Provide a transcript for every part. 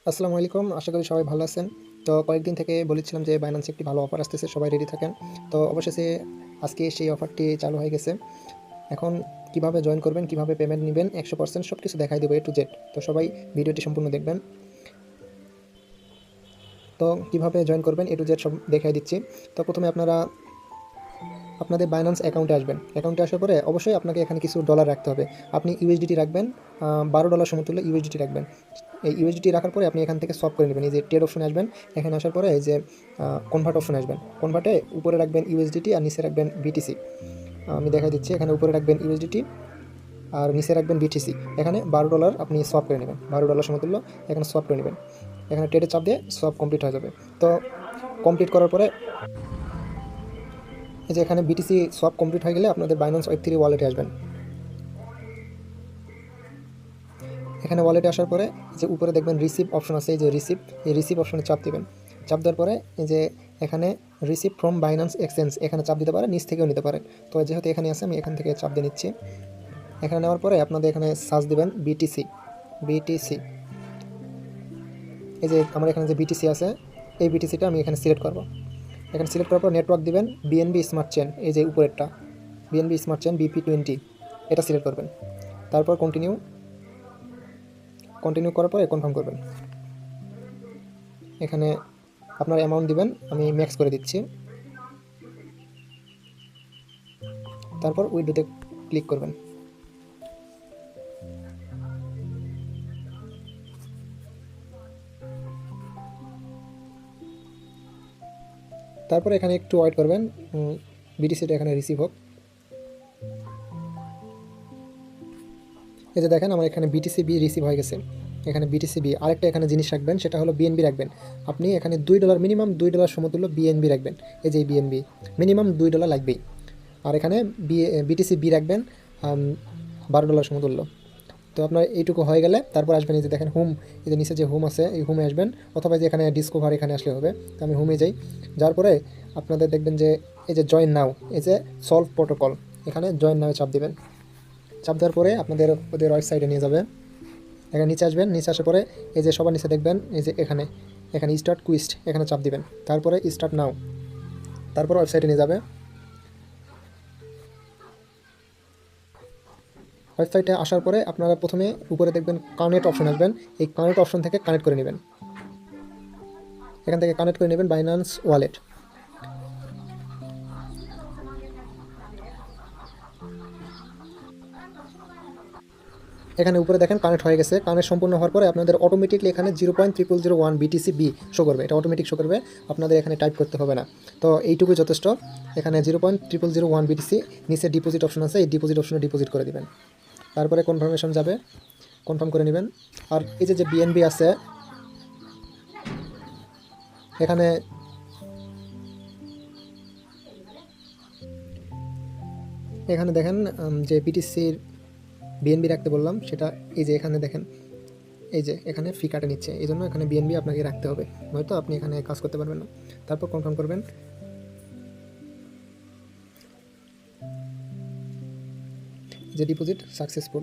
আসসালামু আলাইকুম। আশা করি সবাই ভালো আছেন। তো কয়েকদিন থেকে বলেছিলাম যে বাইন্যান্সে একটি ভালো অফার আসতেছে, সবাই রেডি থাকেন। তো অবশেষে আজকে সেই অফারটি চালু হয়ে গেছে। এখন কিভাবে জয়েন করবেন, কিভাবে পেমেন্ট নিবেন 100% সবকিছু দেখাই দেব A to Z। তো সবাই ভিডিওটি সম্পূর্ণ দেখবেন। তো কিভাবে জয়েন করবেন A to Z সব দেখাই দিচ্ছি। তো প্রথমে আপনারা আপনাদের বাইন্যান্স অ্যাকাউন্টে আসবেন। অ্যাকাউন্টে আসার পরে অবশ্যই আপনাকে এখানে কিছু ডলার রাখতে হবে। আপনি ইউএসডিটি রাখবেন, $12 সমতুল্য ইউএসডিটি রাখবেন। এই ইউএসডিটি রাখার পরে আপনি এখান থেকে সোয়াপ করে নেবেন। এই যে ট্রেড অপশনে আসবেন, এখানে আসার পরে এই যে কনভার্ট অপশনে আসবেন। কনভার্টে উপরে রাখবেন ইউএসডিটি আর নিচে রাখবেন বিটিসি। আমি দেখাই দিচ্ছি, এখানে উপরে রাখবেন ইউএসডিটি আর নিচে রাখবেন বিটিসি। এখানে $12 আপনি সোয়াপ করে নেবেন, $12 সমতুল্য এখানে সোয়াপ করে নেবেন। এখানে ট্রেডে চাপ দিয়ে সোয়াপ কমপ্লিট হয়ে যাবে। তো কমপ্লিট করার পরে এই যে এখানে বিটিসি সোয়াপ কমপ্লিট হয়ে গেলে আপনাদের বাইন্যান্স ওয়েব3 ওয়ালেটে আসবেন। এখানে ওয়ালেটে আসার পরে যে উপরে দেখবেন রিসিভ অপশন আছে, এই যে এই রিসিভ অপশনে চাপ দেবেন। চাপ দেওয়ার পরে এই যে এখানে রিসিভ ফ্রম বাইন্যান্স এক্সচেঞ্জ এখানে চাপ দিতে পারেন, নিচ থেকেও নিতে পারেন। তো যেহেতু এখানে আছে আমি এখান থেকে চাপ দিয়ে নিচ্ছি। এখানে নেওয়ার পরে আপনাদের এখানে সার্চ দেবেন বিটিসি। এই যে আমার এখানে যে বিটিসি আছে, এই বিটিসিটা আমি এখানে সিলেক্ট করব। এখানে সিলেক্ট করার পর নেটওয়ার্ক দিবেন বিএনবি স্মার্ট চেন, এই যে উপরেরটা বিএনবি স্মার্ট চেন BP20, এটা সিলেক্ট করবেন। তারপর কন্টিনিউ করার পরে কনফার্ম করবেন। এখানে আপনার অ্যামাউন্ট দিবেন, আমি ম্যাক্স করে দিচ্ছি। তারপর উইথড্রোতে ক্লিক করবেন। তারপর এখানে একটু ওয়েট করবেন, বিটিসিটা এখানে রিসিভ হোক। এই যে দেখেন আমার এখানে বিটিসিবি রিসিভ হয়ে গেছে। এখানে বিটিসিবি আরেকটা এখানে জিনিস রাখবেন, সেটা হলো বিএনবি রাখবেন। আপনি এখানে $2 মিনিমাম $2 সমতুল্য বিএনবি রাখবেন। এই যে বিএনবি মিনিমাম $2 লাগবেই। আর এখানে বিটিসিবি রাখবেন $12 সমতুল্য। তো আপনার এইটুকু হয়ে গেলে তারপর আসবেন, এই যে দেখেন হোম, এই যে নিচে যে হোম আছে এই হোমে আসবেন, অথবা যে এখানে ডিসকভার এখানে আসলে হবে। তো আমি হোমে যাই। যাওয়ার পরে আপনাদের দেখবেন যে এই যে জয়েন নাও, এই যে সলভ প্রোটোকল, এখানে জয়েন নাও চাপ দেবেন। চাপ দেওয়ার পরে আপনাদের ওদের ওয়েবসাইটে নিয়ে যাবে। এখানে নিচে আসবেন, নিচে আসার পরে এই যে সবার নিচে দেখবেন এই যে এখানে স্টার্ট কুইস্ট, এখানে চাপ দিবেন। তারপরে স্টার্ট নাও, তারপর ওয়েবসাইটে নিয়ে যাবে। ওয়েবসাইটে আসার পরে আপনারা প্রথমে উপরে দেখবেন কানেক্ট অপশন আসবেন, এই কানেক্ট অপশন থেকে কানেক্ট করে নেবেন। এখান থেকে কানেক্ট করে নেবেন বাইন্যান্স ওয়ালেট। এখানে উপরে দেখেন কানেক্ট হয়ে গেছে। কানেক্ট সম্পূর্ণ হওয়ার পরে আপনাদের অটোমেটিকলি এখানে 0.0001 BTC শো করবে, এটা অটোমেটিক শো করবে, আপনাদের এখানে টাইপ করতে হবে না। তো এইটুকুই যথেষ্ট। এখানে 0.0001 BTC নিচে ডিপোজিট অপশন আছে, এই ডিপোজিট অপশনে ডিপোজিট করে দিবেন। তারপরে কনফার্মেশন যাবে, কনফার্ম করে নেবেন। আর এই যে বিএনবি আছে এখানে, এখানে দেখেন যে বিটিসির বিএনবি রাখতে বললাম সেটা, এই যে এখানে দেখেন এই যে এখানে ফি কাটে নিচ্ছে, এই জন্য এখানে বিএনবি আপনাকে রাখতে হবে, নয়তো আপনি এখানে কাজ করতে পারবেন না। তারপর কনফার্ম করবেন। যে ডিপোজিট সাকসেসফুল,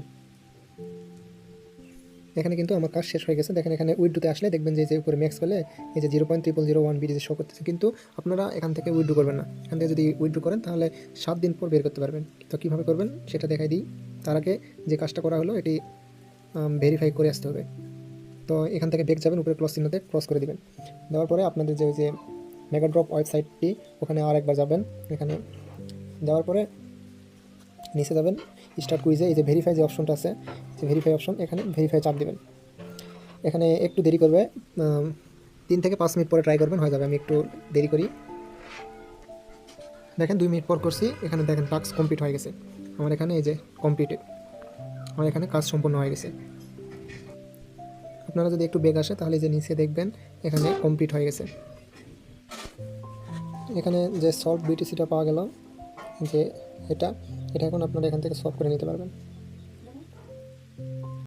এখানে কিন্তু আমার কাজ শেষ হয়ে গেছে। দেখেন এখানে উইথড্রোতে আসলে দেখবেন যে উপরে ম্যাক্স করলে এই যে 0.0001 BTC শো করতেছে, কিন্তু আপনারা এখান থেকে উইথড্রো করবেন না। এখান থেকে যদি উইথড্রো করেন তাহলে 7 দিন পর বের করতে পারবেন। তো কীভাবে করবেন সেটা দেখাই দিই। তার আগে যে কাজটা করা হলো এটি ভেরিফাই করে আসতে হবে। তো এখান থেকে ব্যাক যাবেন, উপরে ক্রস চিহ্নতে ক্রস করে দিবেন। দেওয়ার পরে আপনাদের যে মেগাড্রপ ওয়েবসাইটটি ওখানে আরেকবার যাবেন। এখানে যাওয়ার পরে নিচে যাবেন স্টার্ট কুইজে, এই যে ভেরিফাই যে অপশনটা আছে, যে ভেরিফাই অপশন, এখানে ভেরিফাই চাপ দেবেন। এখানে একটু দেরি করবে, 3 থেকে 5 মিনিট পরে ট্রাই করবেন, হয়ে যাবে। আমি একটু দেরি করি, দেখেন 2 মিনিট পর করছি। এখানে দেখেন টাস্ক কমপ্লিট হয়ে গেছে আমার এখানে, এই যে কমপ্লিটেড, আমার এখানে কাজ সম্পূর্ণ হয়ে গেছে। আপনারা যদি একটু বেগ আসে তাহলে যে নিচে দেখবেন এখানে কমপ্লিট হয়ে গেছে। এখানে যে সলভ বিটিসিটা পাওয়া গেল, যে এটা এখন আপনারা এখান থেকে সলভ করে নিতে পারবেন।